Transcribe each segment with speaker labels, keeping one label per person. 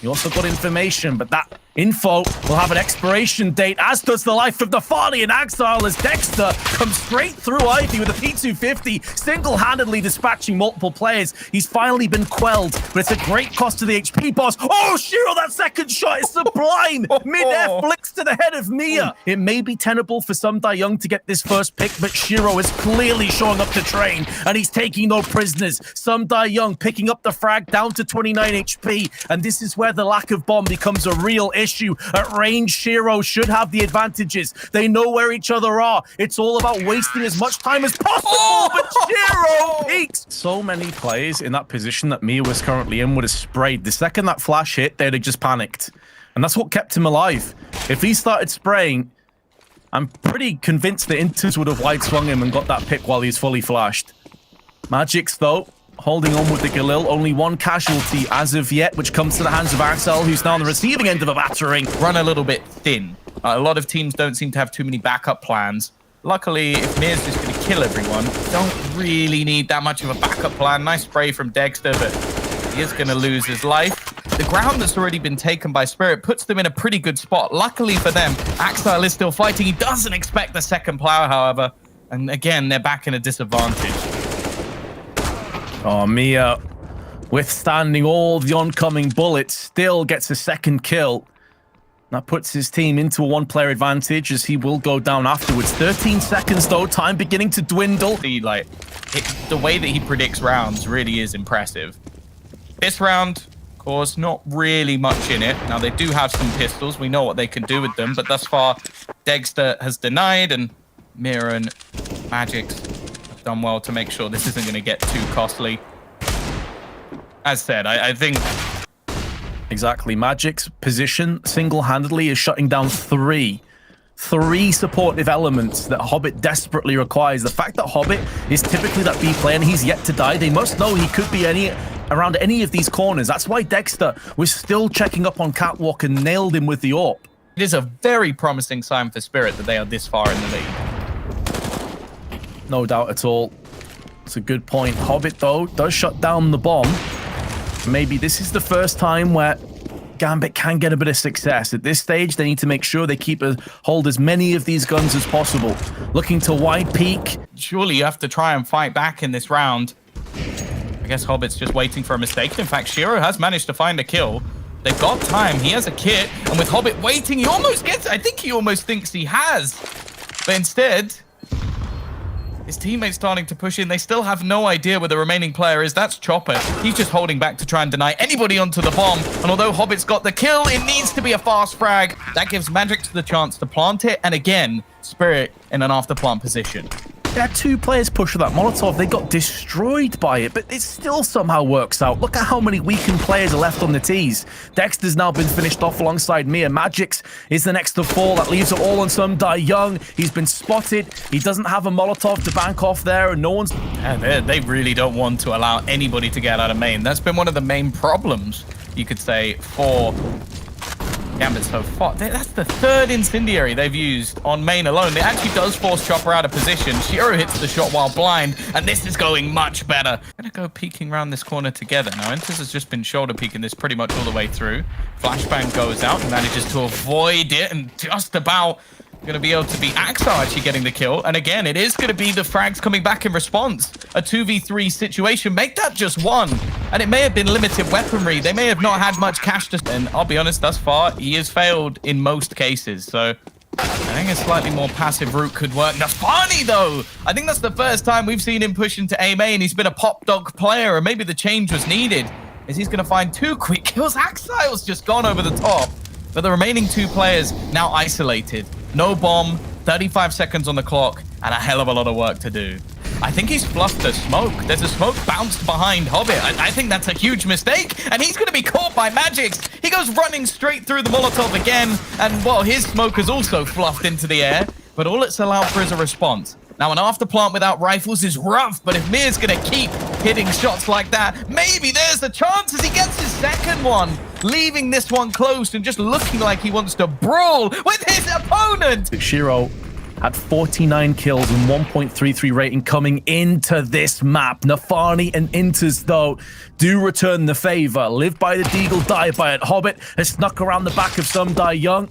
Speaker 1: He also got information, but that info will have an expiration date, as does the life of the Farley and Axile, as Dexter comes straight through Ivy with a P250, single-handedly dispatching multiple players. He's finally been quelled, but it's a great cost to the HP boss. Oh, SHIRO, that second shot is sublime! Mid-air flicks to the head of Mia. It may be tenable for some Young to get this first pick, but SHIRO is clearly showing up to train, and he's taking no prisoners. Some Young picking up the frag down to 29 HP, and this is where the lack of bomb becomes a real issue. At range, SHIRO should have the advantages. They know where each other are. It's all about wasting as much time as possible, but SHIRO peaks. So many players in that position that Mia was currently in would have sprayed. The second that flash hit, they'd have just panicked. And that's what kept him alive. If he started spraying, I'm pretty convinced the Inters would have wide swung him and got that pick while he's fully flashed. Magix, though, holding on with the Galil. Only one casualty as of yet, which comes to the hands of Axel, who's now on the receiving end of a battering.
Speaker 2: Run a little bit thin. A lot of teams don't seem to have too many backup plans. Luckily, if Mir's just going to kill everyone, don't really need that much of a backup plan. Nice spray from Dexter, but he is going to lose his life. The ground that's already been taken by Spirit puts them in a pretty good spot. Luckily for them, Axel is still fighting. He doesn't expect the second plow, however. And again, they're back in a disadvantage.
Speaker 1: Oh, Mia, withstanding all the oncoming bullets, still gets a second kill. That puts his team into a one-player advantage, as he will go down afterwards. 13 seconds, though, time beginning to dwindle.
Speaker 2: The way that he predicts rounds really is impressive. This round, of course, not really much in it. Now, they do have some pistols. We know what they can do with them, but thus far, Dexter has denied, and Mira and Magix have done well to make sure this isn't going to get too costly. As said, I think...
Speaker 1: Exactly. Magic's position single-handedly is shutting down three supportive elements that Hobbit desperately requires. The fact that Hobbit is typically that B player and he's yet to die, they must know he could be around any of these corners. That's why Dexter was still checking up on Catwalk and nailed him with the AWP.
Speaker 2: It is a very promising sign for Spirit that they are this far in the lead.
Speaker 1: No doubt at all. It's a good point. Hobbit, though, does shut down the bomb. Maybe this is the first time where GAMBIT can get a bit of success. At this stage, they need to make sure they keep hold as many of these guns as possible. Looking to wide peak.
Speaker 2: Surely you have to try and fight back in this round. I guess Hobbit's just waiting for a mistake. In fact, SHIRO has managed to find a kill. They've got time. He has a kit. And with Hobbit waiting, he almost gets it. I think he almost thinks he has. But instead... his teammates starting to push in. They still have no idea where the remaining player is. That's Chopper. He's just holding back to try and deny anybody onto the bomb. And although Hobbit's got the kill, it needs to be a fast frag. That gives Magix the chance to plant it. And again, Spirit in an after plant position.
Speaker 1: They had two players push for that Molotov. They got destroyed by it, but it still somehow works out. Look at how many weakened players are left on the tees. Dexter's now been finished off alongside Mia. Magix is the next to fall. That leaves it all on some Young. He's been spotted. He doesn't have a Molotov to bank off there, and no one's...
Speaker 2: Yeah, they really don't want to allow anybody to get out of main. That's been one of the main problems, you could say, for GAMBIT so far. That's the third incendiary they've used on main alone. It actually does force Chopper out of position. SHIRO hits the shot while blind, and this is going much better. Gonna go peeking around this corner together. Now, Enters has just been shoulder peeking this pretty much all the way through. Flashbang goes out and manages to avoid it, and just about going to be able to be Axel actually getting the kill. And again, it is going to be the frags coming back in response. A 2v3 situation. Make that just one. And it may have been limited weaponry. They may have not had much cash to... and I'll be honest, thus far, he has failed in most cases. So I think a slightly more passive route could work. Nafani, though! I think that's the first time we've seen him push into A main. He's been a pop dog player, and maybe the change was needed. Is he's going to find two quick kills? Axile's just gone over the top. But the remaining two players now isolated. No bomb, 35 seconds on the clock, and a hell of a lot of work to do. I think he's fluffed the smoke. There's a smoke bounced behind Hobbit. I think that's a huge mistake, and he's going to be caught by Magix. He goes running straight through the Molotov again, and, well, his smoke is also fluffed into the air, but all it's allowed for is a response. Now, an afterplant without rifles is rough, but if Mir's going to keep hitting shots like that, maybe there's the chance as he gets his second one, leaving this one close and just looking like he wants to brawl with his opponent.
Speaker 1: SHIRO at 49 kills and 1.33 rating coming into this map. Nafani and Inters, though, do return the favor. Live by the Deagle, die by it. Hobbit has snuck around the back of some Die Young.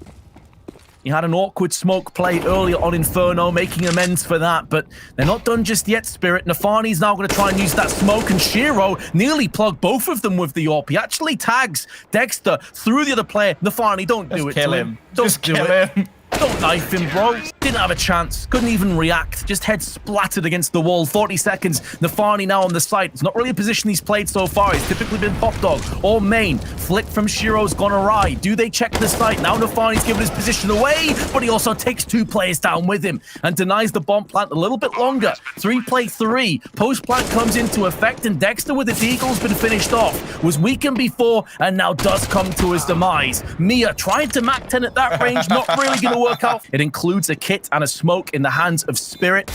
Speaker 1: He had an awkward smoke play earlier on Inferno, making amends for that, but they're not done just yet, Spirit. Nafani's now going to try and use that smoke, and SHIRO nearly plugged both of them with the AWP. He actually tags Dexter through the other player. Nafani, don't do it to him. Don't do it. Don't knife him, bro. Didn't have a chance. Couldn't even react. Just head splattered against the wall. 40 seconds. Nafani now on the site. It's not really a position he's played so far. He's typically been pop dog or main. Flick from SHIRO's gone awry. Do they check the site? Now Nafani's given his position away, but he also takes 2 players down with him and denies the bomb plant a little bit longer. 3-play-3. Post plant comes into effect, and Dexter with the Deagle's been finished off. Was weakened before and now does come to his demise. Mia trying to Mac 10 at that range. Not really going to work out. It includes a kit and a smoke in the hands of Spirit,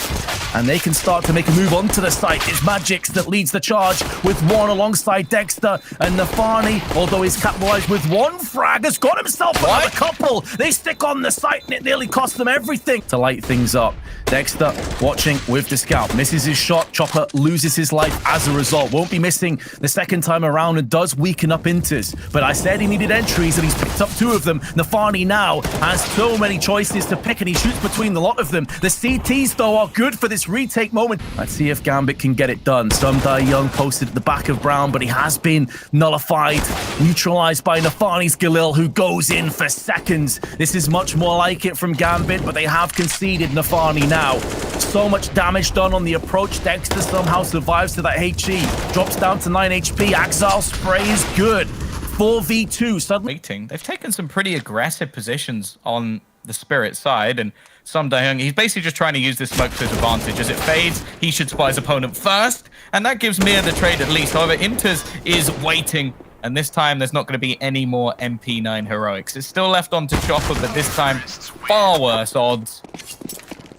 Speaker 1: and they can start to make a move onto the site. It's Magix that leads the charge with one alongside Dexter, and Nafani, although he's capitalized with 1 frag, has got himself another couple. They stick on the site, and it nearly cost them everything to light things up. Dexter watching with the scout, misses his shot. Chopper loses his life as a result. Won't be missing the second time around, and does weaken up Inters. But I said he needed entries, and he's picked up 2 of them. Nafani now has so many choices to pick, and he shoots between the lot of them. The CTs, though, are good for this retake moment. Let's see if GAMBIT can get it done. Some Die Young posted at the back of Brown, but he has been nullified, neutralized by Nafani's Galil, who goes in for seconds. This is much more like it from GAMBIT, but they have conceded Nafani now. So much damage done on the approach. Dexter somehow survives to that HE. Drops down to 9 HP. Axile spray is good. 4v2 suddenly.
Speaker 2: They've taken some pretty aggressive positions on the Spirit side, and some Daehyung, he's basically just trying to use this smoke to his advantage. As it fades, he should spy his opponent first, and that gives Mia the trade at least. However, Inters is waiting, and this time there's not going to be any more MP9 heroics. It's still left on to Chopper, but this time far worse odds.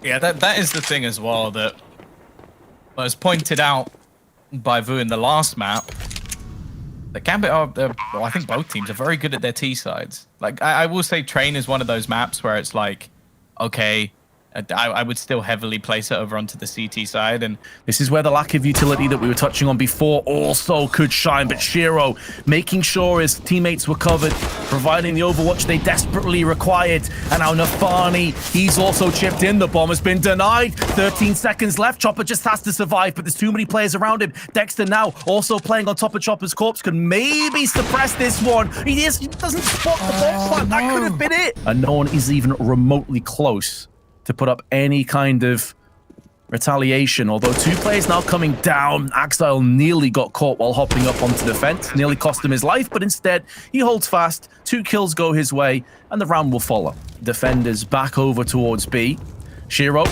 Speaker 2: Yeah, that is the thing as well that was pointed out by Vu in the last map. The GAMBIT are, well, I think both teams are very good at their T sides. Like, I will say Train is one of those maps where it's like, okay, I would still heavily place it over onto the CT side, and
Speaker 1: this is where the lack of utility that we were touching on before also could shine. But SHIRO making sure his teammates were covered, providing the overwatch they desperately required. And now Nafani, he's also chipped in. The bomb has been denied. 13 seconds left. Chopper just has to survive, but there's too many players around him. Dexter now also playing on top of Chopper's corpse, could maybe suppress this one. He doesn't spot the bomb plant. That could have been it. And no one is even remotely close to put up any kind of retaliation, although 2 players now coming down. Axile nearly got caught while hopping up onto the fence, nearly cost him his life, but instead he holds fast. 2 kills go his way, and the round will follow. Defenders back over towards B. SHIRO,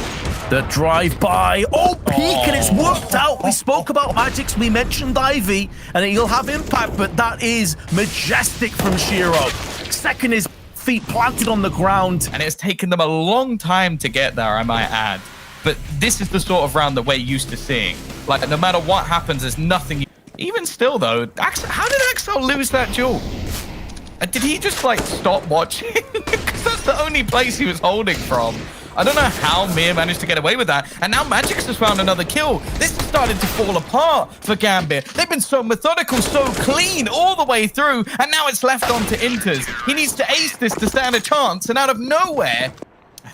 Speaker 1: the drive-by. Oh, peek, and it's worked out. We spoke about Magix, we mentioned IV, and he'll have impact, but that is majestic from SHIRO. Second is feet planted on the ground,
Speaker 2: and it's taken them a long time to get there, I might add. But this is the sort of round that we're used to seeing. Like, no matter what happens, there's nothing. Even still, though, how did Axel lose that duel? Did he just, like, stop watching? Because that's the only place he was holding from. I don't know how Mia managed to get away with that. And now Magix has found another kill. This is starting to fall apart for GAMBIT. They've been so methodical, so clean all the way through. And now it's left on to Inters. He needs to ace this to stand a chance. And out of nowhere,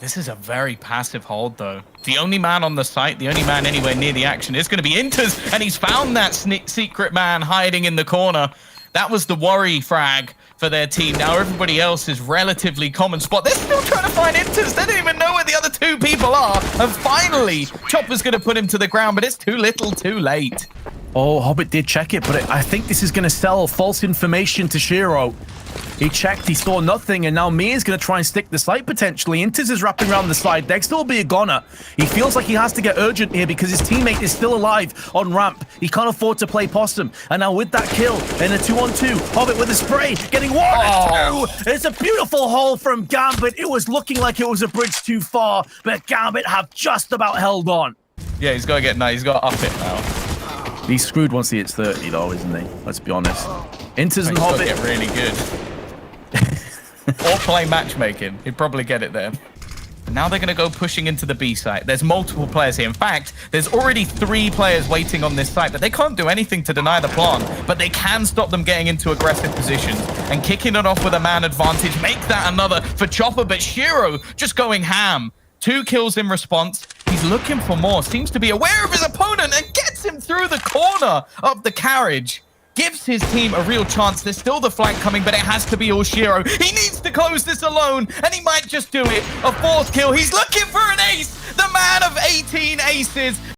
Speaker 2: this is a very passive hold, though. The only man on the site, the only man anywhere near the action is going to be Inters. And he's found that secret man hiding in the corner. That was the worry frag for their team. Now everybody else is relatively common spot. They're still trying to find Inters. They don't even know where the other 2 people are. And finally, Chopper's going to put him to the ground, but it's too little, too late.
Speaker 1: Oh, Hobbit did check it, but I think this is going to sell false information to SHIRO. He checked, he saw nothing, and now Mia's going to try and stick the site potentially. Inters is wrapping around the side. Dexter will be a goner. He feels like he has to get urgent here because his teammate is still alive on ramp. He can't afford to play possum. And now with that kill in a 2-on-2, Hobbit with a spray, getting 1 and 2. It's a beautiful haul from GAMBIT. It was looking like it was a bridge too far, but GAMBIT have just about held on.
Speaker 2: Yeah, he's got to get nice. He's got to up it now.
Speaker 1: He's screwed once he hits 30, though, isn't he? Let's be honest. Inters and Hobbit
Speaker 2: get really good. Or play matchmaking. He'd probably get it there. Now they're going to go pushing into the B site. There's multiple players here. In fact, there's already 3 players waiting on this site, but they can't do anything to deny the plant. But they can stop them getting into aggressive positions. And kicking it off with a man advantage, make that another for Chopper. But SHIRO just going ham. 2 kills in response. He's looking for more. Seems to be aware of his opponent and gets him through the corner of the carriage. Gives his team a real chance. There's still the flank coming, but it has to be all SHIRO. He needs to close this alone, and he might just do it. A 4th kill. He's looking for an ace. The man of 18 aces.